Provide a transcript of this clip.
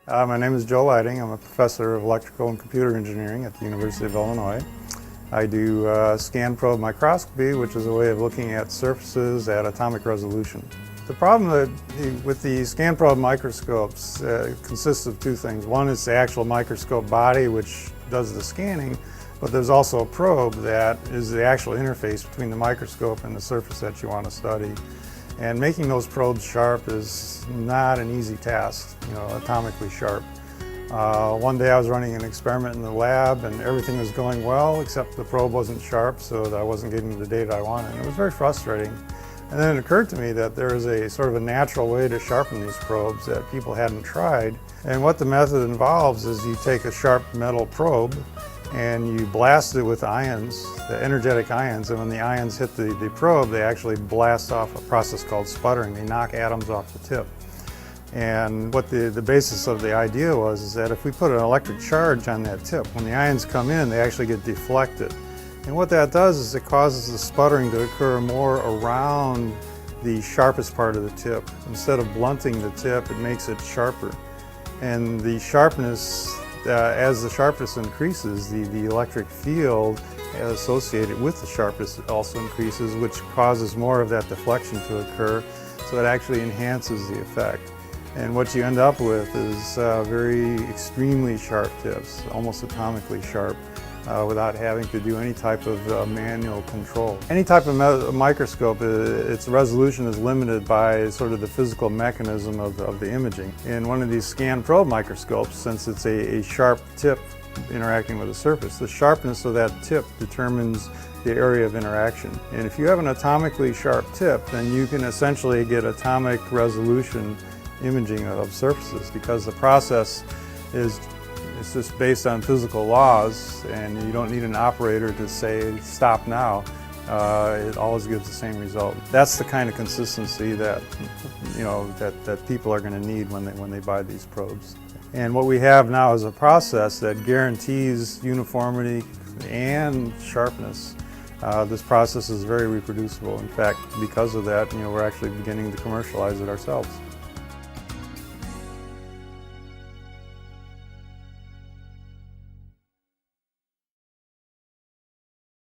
My name is Joe Lyding. I'm a professor of electrical and computer engineering at the University of Illinois. I do scan probe microscopy, which is a way of looking at surfaces at atomic resolution. The problem with the scan probe microscopes consists of two things. One is the actual microscope body, which does the scanning, but there's also a probe that is the actual interface between the microscope and the surface that you want to study. And making those probes sharp is not an easy task, atomically sharp. One day I was running an experiment in the lab and everything was going well except the probe wasn't sharp, so that I wasn't getting the data I wanted. And it was very frustrating. And then it occurred to me that there is a sort of a natural way to sharpen these probes that people hadn't tried. And what the method involves is you take a sharp metal probe and you blast it with ions, the energetic ions, and when the ions hit the probe, they actually blast off a process called sputtering. They knock atoms off the tip. And what the basis of the idea was is that if we put an electric charge on that tip, when the ions come in, they actually get deflected. And what that does is it causes the sputtering to occur more around the sharpest part of the tip. Instead of blunting the tip, it makes it sharper. And the sharpness, as the sharpness increases, the electric field associated with the sharpness also increases, which causes more of that deflection to occur, so it actually enhances the effect. And what you end up with is very extremely sharp tips, almost atomically sharp, without having to do any type of manual control. Any type of microscope, its resolution is limited by sort of the physical mechanism of the imaging. In one of these scan probe microscopes, since it's a sharp tip interacting with a surface, the sharpness of that tip determines the area of interaction. And if you have an atomically sharp tip, then you can essentially get atomic resolution imaging of surfaces, because the process is it's just based on physical laws, and you don't need an operator to say stop now. It always gives the same result. That's the kind of consistency that that people are going to need when they buy these probes. And what we have now is a process that guarantees uniformity and sharpness. This process is very reproducible. In fact, because of that, we're actually beginning to commercialize it ourselves.